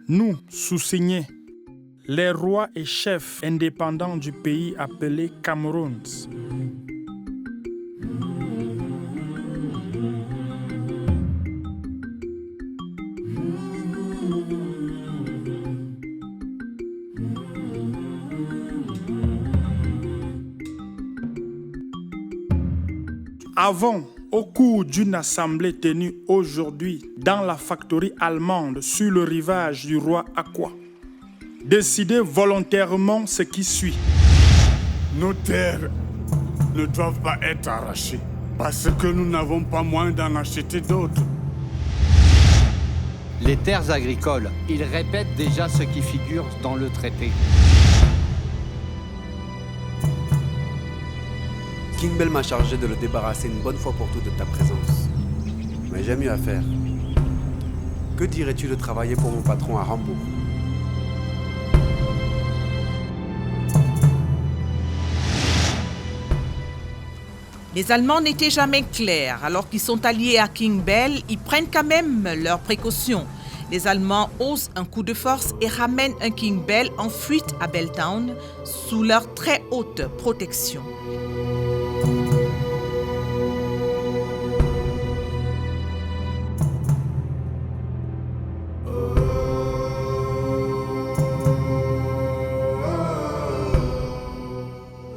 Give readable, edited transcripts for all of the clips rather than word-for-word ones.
Nous, sous-signés, les rois et chefs indépendants du pays appelé Cameroun, avons, au cours d'une assemblée tenue aujourd'hui dans la factory allemande sur le rivage du roi Aqua, décidé volontairement ce qui suit. Nos terres ne doivent pas être arrachées parce que nous n'avons pas moyen d'en acheter d'autres. Les terres agricoles, ils répètent déjà ce qui figure dans le traité. King Bell m'a chargé de le débarrasser une bonne fois pour toutes de ta présence. Mais j'ai mieux à faire. Que dirais-tu de travailler pour mon patron à Hambourg? Les Allemands n'étaient jamais clairs. Alors qu'ils sont alliés à King Bell, ils prennent quand même leurs précautions. Les Allemands osent un coup de force et ramènent un King Bell en fuite à Belltown sous leur très haute protection.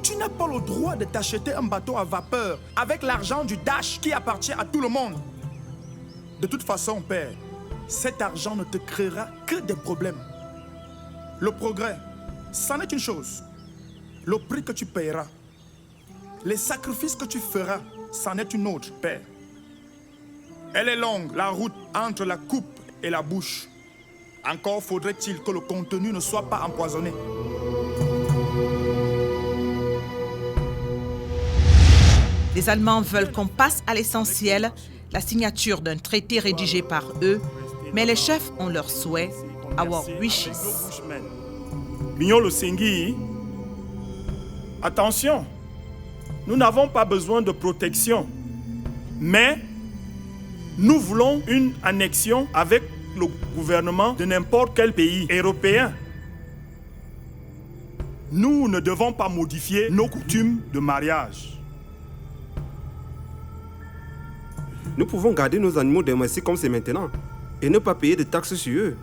Tu n'as pas le droit de t'acheter un bateau à vapeur avec l'argent du Dash qui appartient à tout le monde. De toute façon, père, cet argent ne te créera que des problèmes. Le progrès, c'en est une chose. Le prix que tu payeras, les sacrifices que tu feras, c'en est une autre, père. Elle est longue, la route entre la coupe et la bouche. Encore faudrait-il que le contenu ne soit pas empoisonné. Les Allemands veulent qu'on passe à l'essentiel, la signature d'un traité rédigé par eux, mais les chefs ont leur souhait, our wishes. Mignolo Singhi, attention, nous n'avons pas besoin de protection, mais nous voulons une annexion avec le gouvernement de n'importe quel pays européen. Nous ne devons pas modifier nos coutumes de mariage. Nous pouvons garder nos animaux domestiques comme c'est maintenant et ne pas payer de taxes sur eux.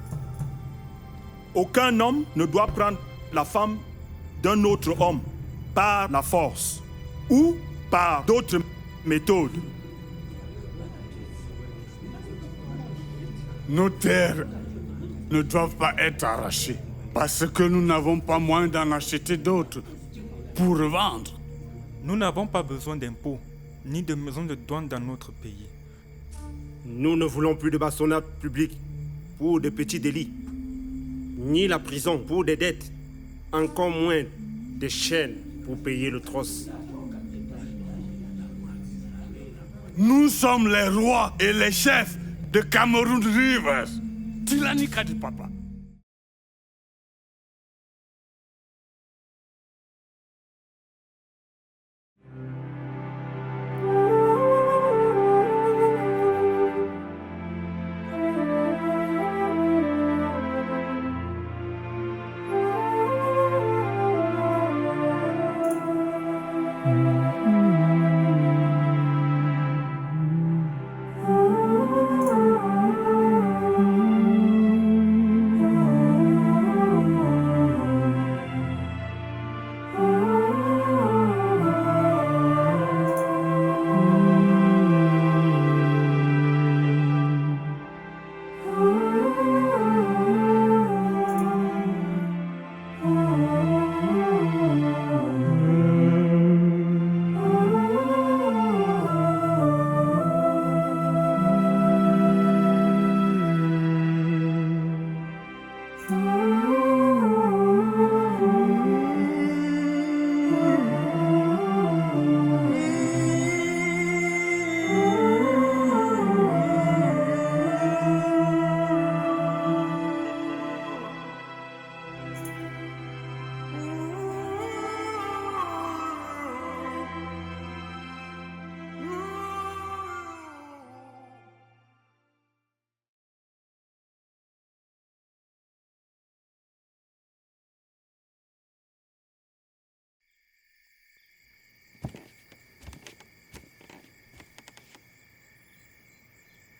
Aucun homme ne doit prendre la femme d'un autre homme par la force ou par d'autres méthodes. Nos terres ne doivent pas être arrachées parce que nous n'avons pas moyen d'en acheter d'autres pour revendre. Nous n'avons pas besoin d'impôts, ni de maisons de douane dans notre pays. Nous ne voulons plus de bastonnade publique pour de petits délits, ni la prison pour des dettes, encore moins des chaînes pour payer le trosse. Nous sommes les rois et les chefs de Cameroun Rivers. Tilani Kadi Papa.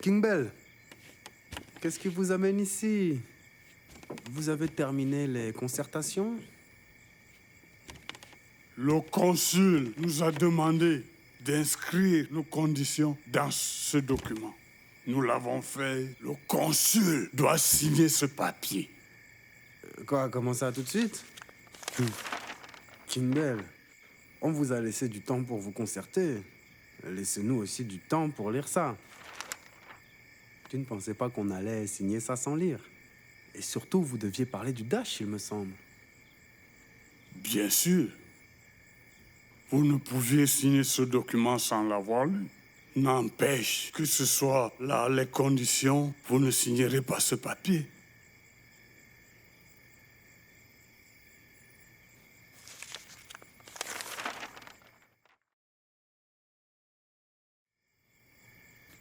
King Bell, qu'est-ce qui vous amène ici? Vous avez terminé les concertations? Le consul nous a demandé d'inscrire nos conditions dans ce document. Nous l'avons fait. Le consul doit signer ce papier. Quoi, comment ça tout de suite? King Bell, on vous a laissé du temps pour vous concerter. Laissez-nous aussi du temps pour lire ça. Tu ne pensais pas qu'on allait signer ça sans lire? Et surtout, vous deviez parler du Dash, il me semble. Bien sûr. Vous ne pouviez signer ce document sans l'avoir lu. N'empêche que ce soit là les conditions, vous ne signerez pas ce papier.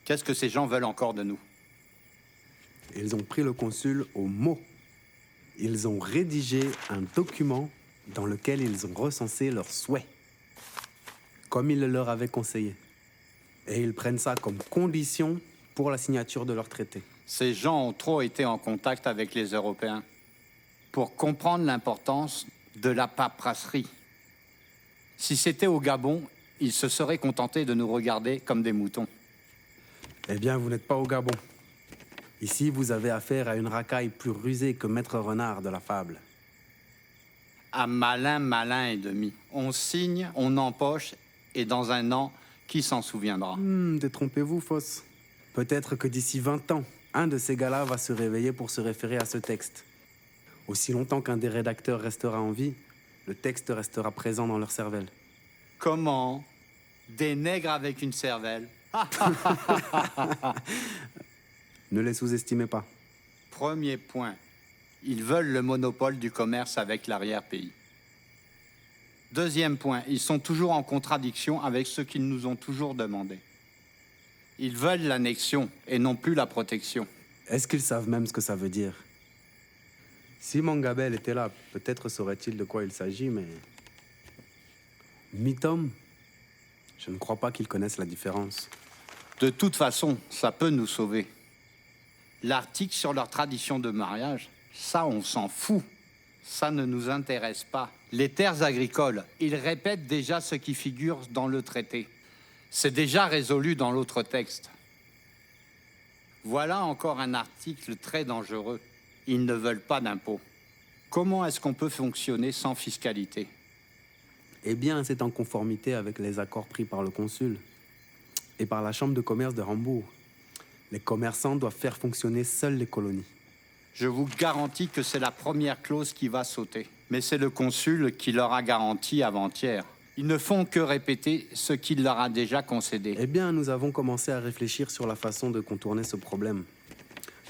Qu'est-ce que ces gens veulent encore de nous? Ils ont pris le consul au mot. Ils ont rédigé un document dans lequel ils ont recensé leurs souhaits, comme il le leur avait conseillé. Et ils prennent ça comme condition pour la signature de leur traité. Ces gens ont trop été en contact avec les Européens pour comprendre l'importance de la paperasserie. Si c'était au Gabon, ils se seraient contentés de nous regarder comme des moutons. Eh bien, vous n'êtes pas au Gabon. Ici, vous avez affaire à une racaille plus rusée que Maître Renard de la fable. À malin, malin et demi. On signe, on empoche, et dans un an, qui s'en souviendra? Détrompez-vous, Foss. Peut-être que d'ici 20 ans, un de ces gars-là va se réveiller pour se référer à ce texte. Aussi longtemps qu'un des rédacteurs restera en vie, le texte restera présent dans leur cervelle. Comment? Des nègres avec une cervelle? Ne les sous-estimez pas. Premier point. Ils veulent le monopole du commerce avec l'arrière-pays. Deuxième point. Ils sont toujours en contradiction avec ce qu'ils nous ont toujours demandé. Ils veulent l'annexion et non plus la protection. Est-ce qu'ils savent même ce que ça veut dire? Si Mangabel était là, peut-être saurait-il de quoi il s'agit, mais... Mitom, je ne crois pas qu'ils connaissent la différence. De toute façon, ça peut nous sauver. L'article sur leur tradition de mariage, ça, on s'en fout. Ça ne nous intéresse pas. Les terres agricoles, ils répètent déjà ce qui figure dans le traité. C'est déjà résolu dans l'autre texte. Voilà encore un article très dangereux. Ils ne veulent pas d'impôts. Comment est-ce qu'on peut fonctionner sans fiscalité? Eh bien, c'est en conformité avec les accords pris par le consul et par la Chambre de commerce de Hambourg. Les commerçants doivent faire fonctionner seules les colonies. Je vous garantis que c'est la première clause qui va sauter. Mais c'est le consul qui leur a garanti avant-hier. Ils ne font que répéter ce qu'il leur a déjà concédé. Eh bien, nous avons commencé à réfléchir sur la façon de contourner ce problème.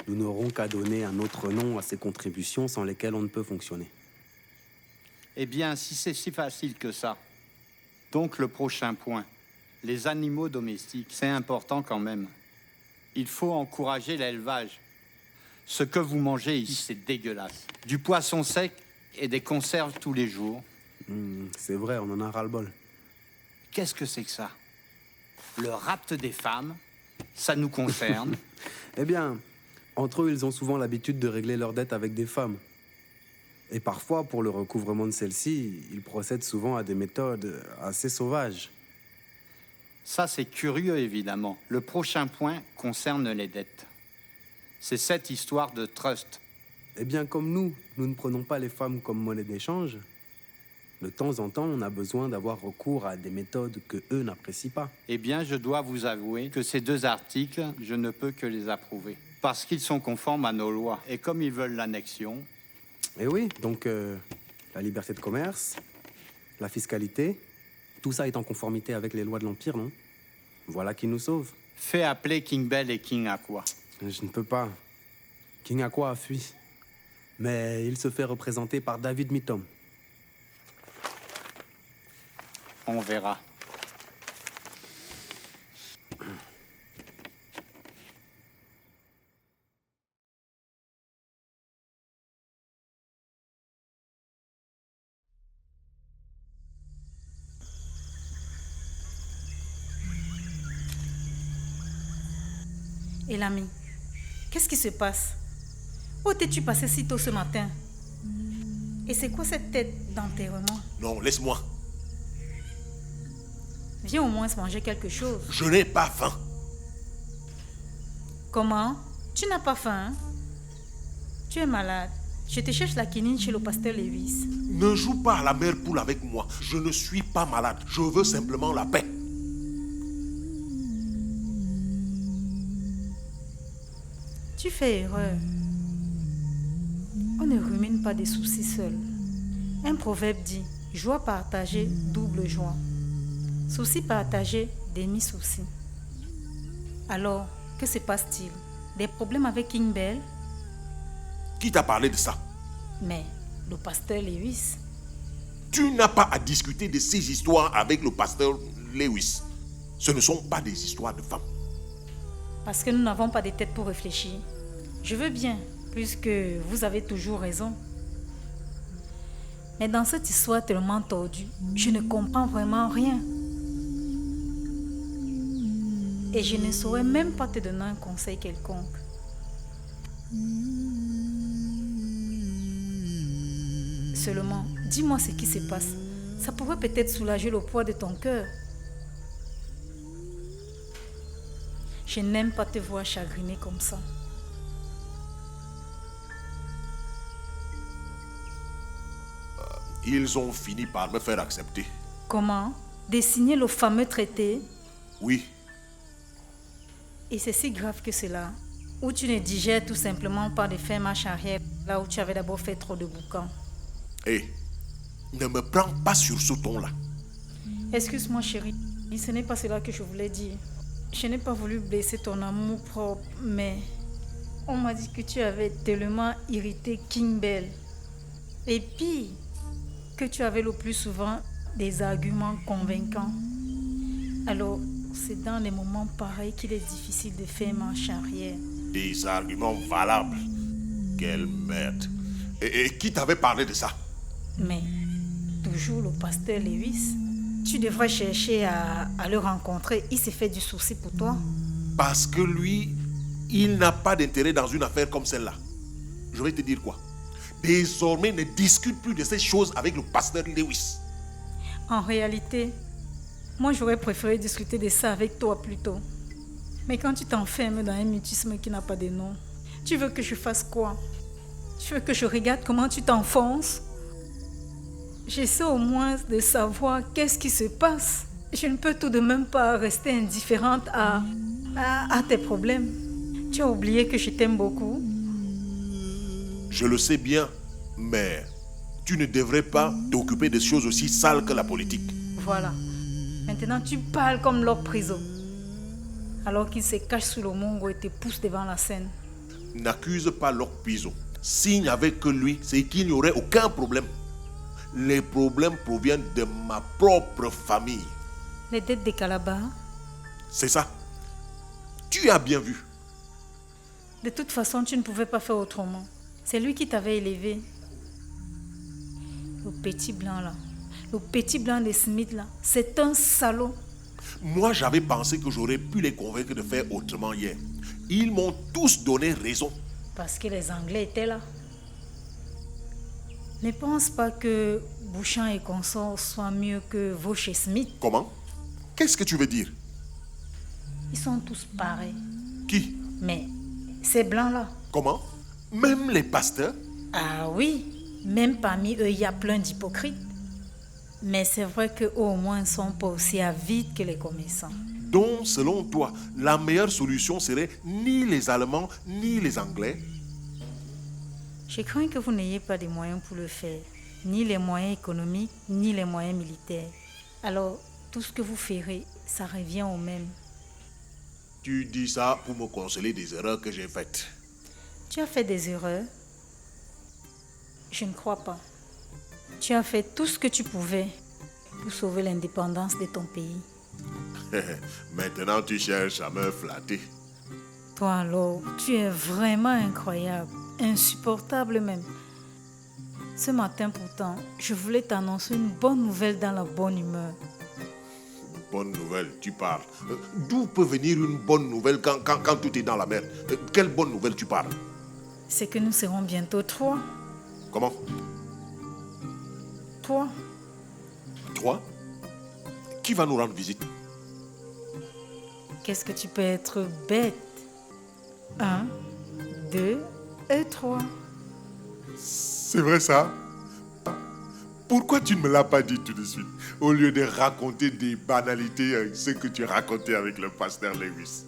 Nous n'aurons qu'à donner un autre nom à ces contributions sans lesquelles on ne peut fonctionner. Eh bien, si c'est si facile que ça. Donc, le prochain point. Les animaux domestiques, c'est important quand même. Il faut encourager l'élevage. Ce que vous mangez ici, c'est dégueulasse. Du poisson sec et des conserves tous les jours. C'est vrai, on en a ras-le-bol. Qu'est-ce que c'est que ça? Le rapt des femmes, ça nous concerne. Eh bien, entre eux, ils ont souvent l'habitude de régler leurs dettes avec des femmes. Et parfois, pour le recouvrement de celles-ci, ils procèdent souvent à des méthodes assez sauvages. Ça, c'est curieux, évidemment. Le prochain point concerne les dettes. C'est cette histoire de trust. Eh bien, comme nous ne prenons pas les femmes comme monnaie d'échange, de temps en temps, on a besoin d'avoir recours à des méthodes que eux n'apprécient pas. Eh bien, je dois vous avouer que ces deux articles, je ne peux que les approuver. Parce qu'ils sont conformes à nos lois. Et comme ils veulent l'annexion... Eh oui, donc la liberté de commerce, la fiscalité, tout ça est en conformité avec les lois de l'Empire, non? Voilà qui nous sauve. Fais appeler King Bell et King Aqua. Je ne peux pas. King Aqua a fui. Mais il se fait représenter par David Mitom. On verra. Et l'ami, qu'est-ce qui se passe? Où t'es-tu passé si tôt ce matin? Et c'est quoi cette tête d'enterrement? Non, laisse-moi. Viens au moins se manger quelque chose. Je n'ai pas faim. Comment? Tu n'as pas faim, hein? Tu es malade. Je te cherche la quinine chez le pasteur Lewis. Ne joue pas à la mère poule avec moi. Je ne suis pas malade. Je veux simplement la paix. Tu fais erreur. On ne rumine pas des soucis seuls. Un proverbe dit, joie partagée, double joie. Souci partagé, demi-souci. Alors, que se passe-t-il? Des problèmes avec King Bell? Qui t'a parlé de ça? Mais le pasteur Lewis. Tu n'as pas à discuter de ces histoires avec le pasteur Lewis. Ce ne sont pas des histoires de femmes. Parce que nous n'avons pas de tête pour réfléchir. Je veux bien, puisque vous avez toujours raison. Mais dans cette histoire tellement tordue, je ne comprends vraiment rien. Et je ne saurais même pas te donner un conseil quelconque. Seulement, dis-moi ce qui se passe. Ça pourrait peut-être soulager le poids de ton cœur. Je n'aime pas te voir chagriné comme ça. Ils ont fini par me faire accepter. Comment? De signer le fameux traité? Oui. Et c'est si grave que cela? Ou tu ne digères tout simplement pas de faire marche arrière là où tu avais d'abord fait trop de boucan? Hé, ne me prends pas sur ce ton-là. Excuse-moi chérie, ce n'est pas cela que je voulais dire. Je n'ai pas voulu blesser ton amour propre, mais on m'a dit que tu avais tellement irrité King Bell. Et puis, que tu avais le plus souvent des arguments convaincants. Alors, c'est dans les moments pareils qu'il est difficile de faire marche arrière. Des arguments valables. Quelle merde. Et qui t'avait parlé de ça? Mais, toujours le pasteur Lewis. Tu devrais chercher à le rencontrer. Il s'est fait du souci pour toi. Parce que lui, il n'a pas d'intérêt dans une affaire comme celle-là. Je vais te dire quoi? Désormais, ne discute plus de ces choses avec le pasteur Lewis. En réalité, moi j'aurais préféré discuter de ça avec toi plutôt. Mais quand tu t'enfermes dans un mutisme qui n'a pas de nom, tu veux que je fasse quoi? Tu veux que je regarde comment tu t'enfonces? J'essaie au moins de savoir qu'est-ce qui se passe. Je ne peux tout de même pas rester indifférente à tes problèmes. Tu as oublié que je t'aime beaucoup? Je le sais bien, mais tu ne devrais pas t'occuper de choses aussi sales que la politique. Voilà. Maintenant, tu parles comme Lord Priso. Alors qu'il se cache sous le mongo et te pousse devant la scène. N'accuse pas Lord Priso. S'il n'y avait que lui, c'est qu'il n'y aurait aucun problème. Les problèmes proviennent de ma propre famille. Les dettes des Calabar? C'est ça. Tu as bien vu. De toute façon, tu ne pouvais pas faire autrement. C'est lui qui t'avait élevé. Le petit blanc là. Le petit blanc des Smith là. C'est un salaud. Moi, j'avais pensé que j'aurais pu les convaincre de faire autrement hier. Ils m'ont tous donné raison. Parce que les Anglais étaient là. Ne pense pas que Bouchant et consorts soient mieux que Vauch et Smith. Comment? Qu'est-ce que tu veux dire? Ils sont tous pareils. Qui? Mais ces blancs-là. Comment? Même les pasteurs? Ah oui, même parmi eux, il y a plein d'hypocrites. Mais c'est vrai qu'eux au moins ne sont pas aussi avides que les commerçants. Donc, selon toi, la meilleure solution serait ni les Allemands, ni les Anglais? Je crains que vous n'ayez pas les moyens pour le faire. Ni les moyens économiques, ni les moyens militaires. Alors, tout ce que vous ferez, ça revient au même. Tu dis ça pour me consoler des erreurs que j'ai faites. Tu as fait des erreurs? Je ne crois pas. Tu as fait tout ce que tu pouvais pour sauver l'indépendance de ton pays. Maintenant, tu cherches à me flatter. Toi alors, tu es vraiment incroyable, insupportable même. Ce matin pourtant, je voulais t'annoncer une bonne nouvelle dans la bonne humeur. Bonne nouvelle, tu parles. D'où peut venir une bonne nouvelle quand tout est dans la merde? Quelle bonne nouvelle tu parles? C'est que nous serons bientôt 3. Comment? 3. 3? Qui va nous rendre visite? Qu'est-ce que tu peux être bête? 1, 2 et 3. C'est vrai ça? Pourquoi tu ne me l'as pas dit tout de suite? Au lieu de raconter des banalités, ce que tu as raconté avec le pasteur Lewis.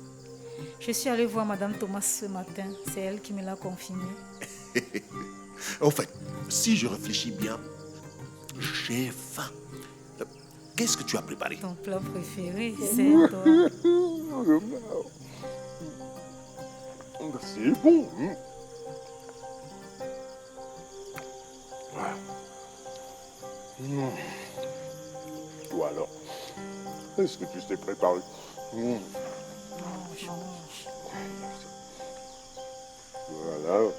Je suis allée voir Madame Thomas ce matin. C'est elle qui me l'a confirmé. En fait, si je réfléchis bien, j'ai faim. Qu'est-ce que tu as préparé? Ton plat préféré, c'est toi. C'est bon. Toi alors, est-ce que tu t'es préparé? Voilà.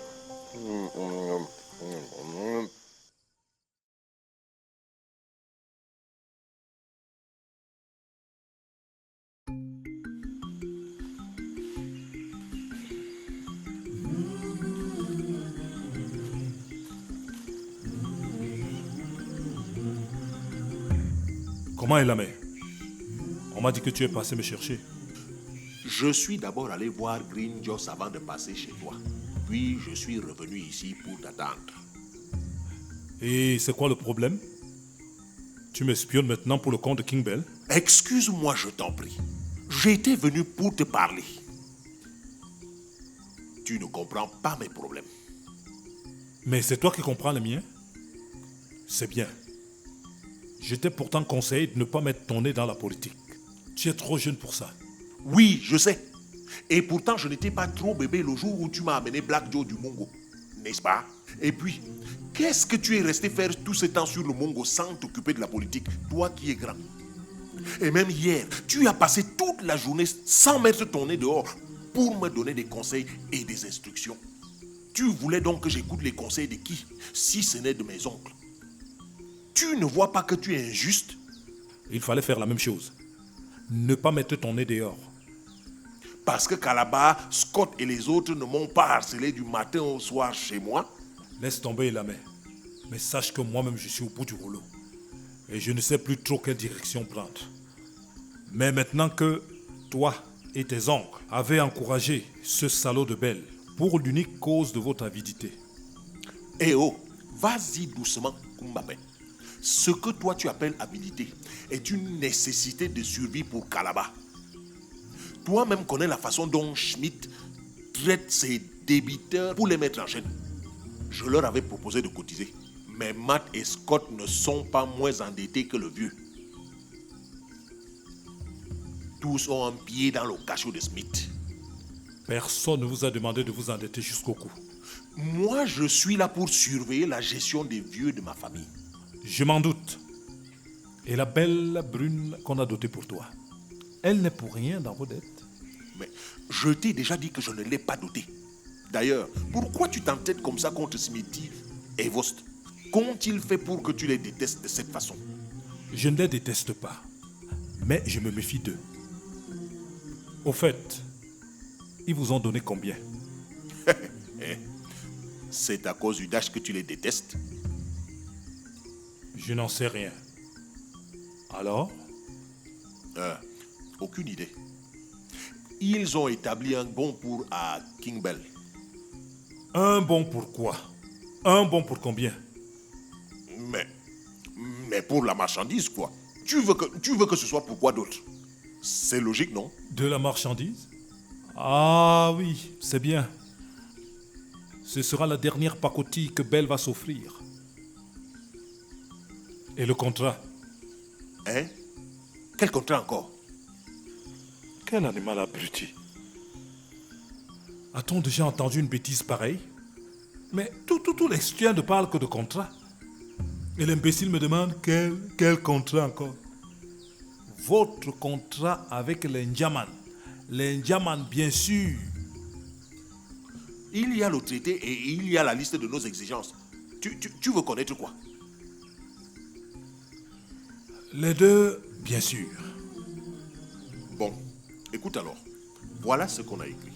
Comment est la mère? On m'a dit que tu es passé me chercher. Je suis d'abord allé voir Green Joss avant de passer chez toi. Puis je suis revenu ici pour t'attendre. Et c'est quoi le problème? Tu m'espionnes maintenant pour le compte de King Bell? Excuse-moi, je t'en prie. J'étais venu pour te parler. Tu ne comprends pas mes problèmes. Mais c'est toi qui comprends les miens? C'est bien. Je t'ai pourtant conseillé de ne pas mettre ton nez dans la politique. Tu es trop jeune pour ça. Oui, je sais. Et pourtant, je n'étais pas trop bébé le jour où tu m'as amené Black Joe du Mongo. N'est-ce pas? Et puis, qu'est-ce que tu es resté faire tout ce temps sur le Mongo sans t'occuper de la politique, toi qui es grand? Et même hier, tu as passé toute la journée sans mettre ton nez dehors pour me donner des conseils et des instructions. Tu voulais donc que j'écoute les conseils de qui, si ce n'est de mes oncles? Tu ne vois pas que tu es injuste? Il fallait faire la même chose. Ne pas mettre ton nez dehors. Parce que Calabar, Scott et les autres ne m'ont pas harcelé du matin au soir chez moi? Laisse tomber la main. Mais sache que moi-même je suis au bout du rouleau. Et je ne sais plus trop quelle direction prendre. Mais maintenant que toi et tes oncles avez encouragé ce salaud de Bell pour l'unique cause de votre avidité. Eh oh, vas-y doucement, Kumbapen. Ce que toi tu appelles avidité est une nécessité de survie pour Calabar. Toi-même connais la façon dont Schmidt traite ses débiteurs pour les mettre en chaîne. Je leur avais proposé de cotiser. Mais Matt et Scott ne sont pas moins endettés que le vieux. Tous ont un pied dans le cachot de Smith. Personne ne vous a demandé de vous endetter jusqu'au cou. Moi, je suis là pour surveiller la gestion des vieux de ma famille. Je m'en doute. Et la belle brune qu'on a dotée pour toi, elle n'est pour rien dans vos dettes. Mais je t'ai déjà dit que je ne l'ai pas dotée. D'ailleurs, pourquoi tu t'entêtes comme ça contre Smithy et Vost? Qu'ont-ils fait pour que tu les détestes de cette façon? Je ne les déteste pas, mais je me méfie d'eux. Au fait, ils vous ont donné combien? C'est à cause du Dash que tu les détestes? Je n'en sais rien. Alors? Aucune idée. Ils ont établi un bon pour à King Bell. Un bon pour quoi? Un bon pour combien? Mais pour la marchandise, quoi. Tu veux que ce soit pour quoi d'autre? C'est logique, non? De la marchandise? Ah oui, c'est bien. Ce sera la dernière pacotille que Bell va s'offrir. Et le contrat? Hein? Quel contrat encore? Quel animal abruti. A-t-on déjà entendu une bêtise pareille? Mais tous les estudiants ne parlent que de contrat. Et l'imbécile me demande quel contrat encore? Votre contrat avec l'Indjaman. L'Indjaman, bien sûr. Il y a le traité et il y a la liste de nos exigences. Tu veux connaître quoi? Les deux, bien sûr. Bon, écoute alors. Voilà ce qu'on a écrit.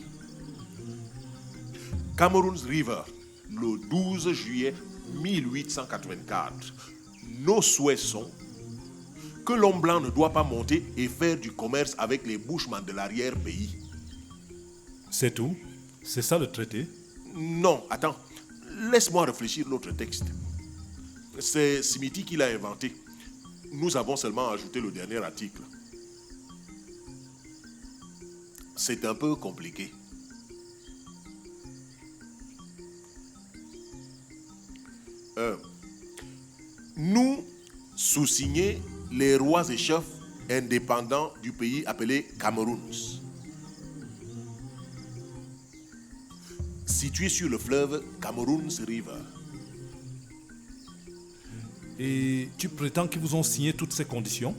Cameroon's River, le 12 juillet 1884. Nos souhaits sont que l'homme blanc ne doit pas monter et faire du commerce avec les bushman de l'arrière-pays. C'est tout? C'est ça le traité? Non, attends. Laisse-moi réfléchir l'autre texte. C'est Simiti qui l'a inventé. Nous avons seulement ajouté le dernier article. C'est un peu compliqué. Nous sous-signer les rois et chefs indépendants du pays appelé Cameroun, situé sur le fleuve Cameroun's River. Et tu prétends qu'ils vous ont signé toutes ces conditions?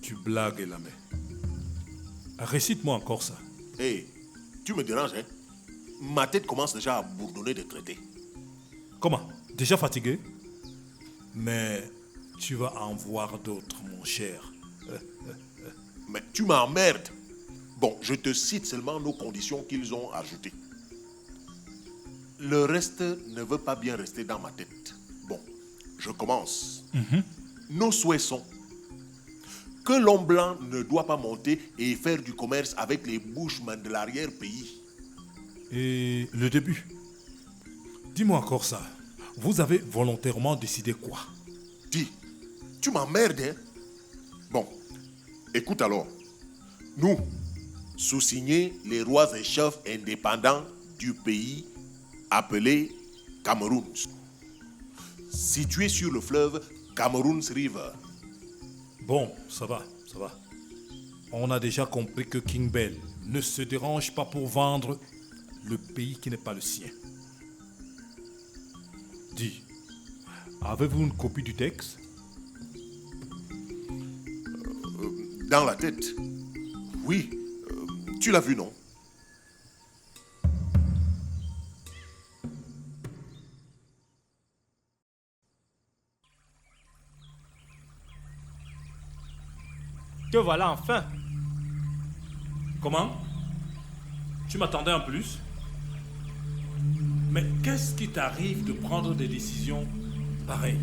Tu blagues, Elamé. Récite-moi encore ça. Hé, tu me déranges, hein? Ma tête commence déjà à bourdonner de traités. Comment? Déjà fatigué? Mais tu vas en voir d'autres, mon cher. Mais tu m'emmerdes. Bon, je te cite seulement nos conditions qu'ils ont ajoutées. Le reste ne veut pas bien rester dans ma tête. Bon, je commence. Nos souhaits sont que l'homme blanc ne doit pas monter et faire du commerce avec les bushman de l'arrière-pays. Et le début? Dis-moi encore ça. Vous avez volontairement décidé quoi? Dis, tu m'emmerdes, hein? Bon, écoute alors. Nous, sous-signer les rois et chefs indépendants du pays appelé Cameroun, situé sur le fleuve Cameroun's River. Bon, ça va, ça va. On a déjà compris que King Bell ne se dérange pas pour vendre le pays qui n'est pas le sien. Dis, avez-vous une copie du texte? Dans la tête. Oui, tu l'as vu, non? Te voilà enfin. Comment? Tu m'attendais en plus? Mais qu'est-ce qui t'arrive de prendre des décisions pareilles?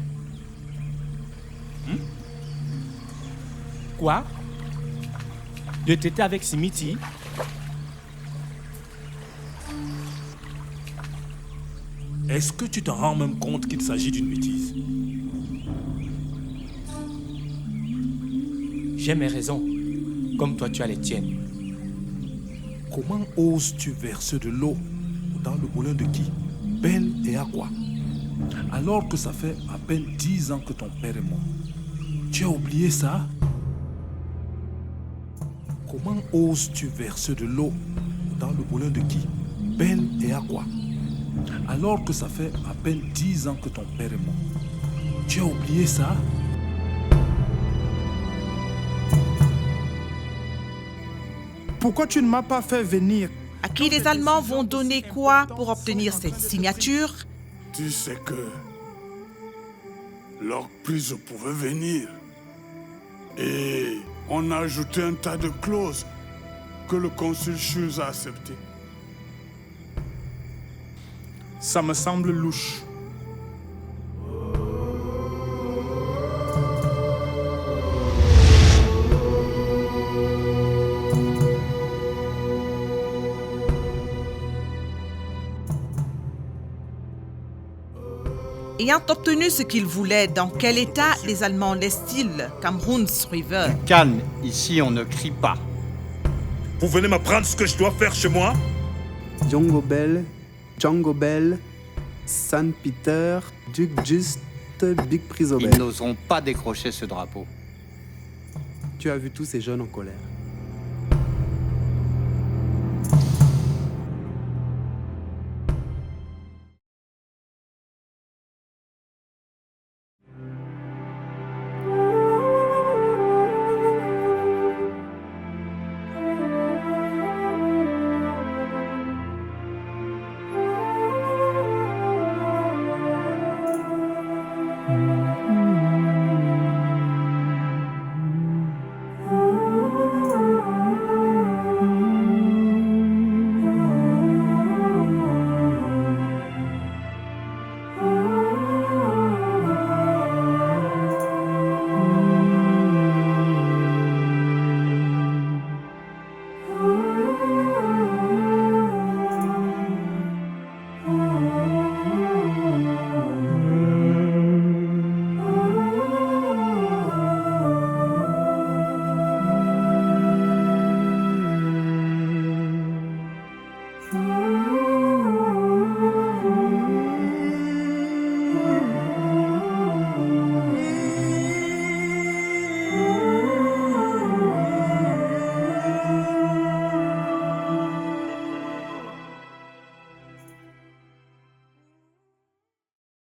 Quoi? Je t'étais avec Simiti. Est-ce que tu t'en rends même compte qu'il s'agit d'une bêtise? J'ai mes raisons, comme toi tu as les tiennes. Comment oses-tu verser de l'eau dans le moulin de qui? Belle et à quoi? Alors que ça fait à peine 10 ans que ton père est mort. Tu as oublié ça? Comment oses-tu verser de l'eau dans le moulin de qui? Belle et à quoi? Alors que ça fait à peine 10 ans que ton père est mort. Tu as oublié ça? Pourquoi tu ne m'as pas fait venir? À qui les Allemands vont donner quoi pour obtenir cette signature? Tu sais que leur prise pouvait venir. Et on a ajouté un tas de clauses que le consul Schulz a acceptées. Ça me semble louche. Ayant obtenu ce qu'ils voulaient, dans quel état les Allemands laissent-ils Cameroun's River? Calme, ici on ne crie pas. Vous venez m'apprendre ce que je dois faire chez moi? Django Bell, San Peter, Duc Just, Big Prise au Ils Bell. n'oseront pas décrocher ce drapeau. Tu as vu tous ces jeunes en colère.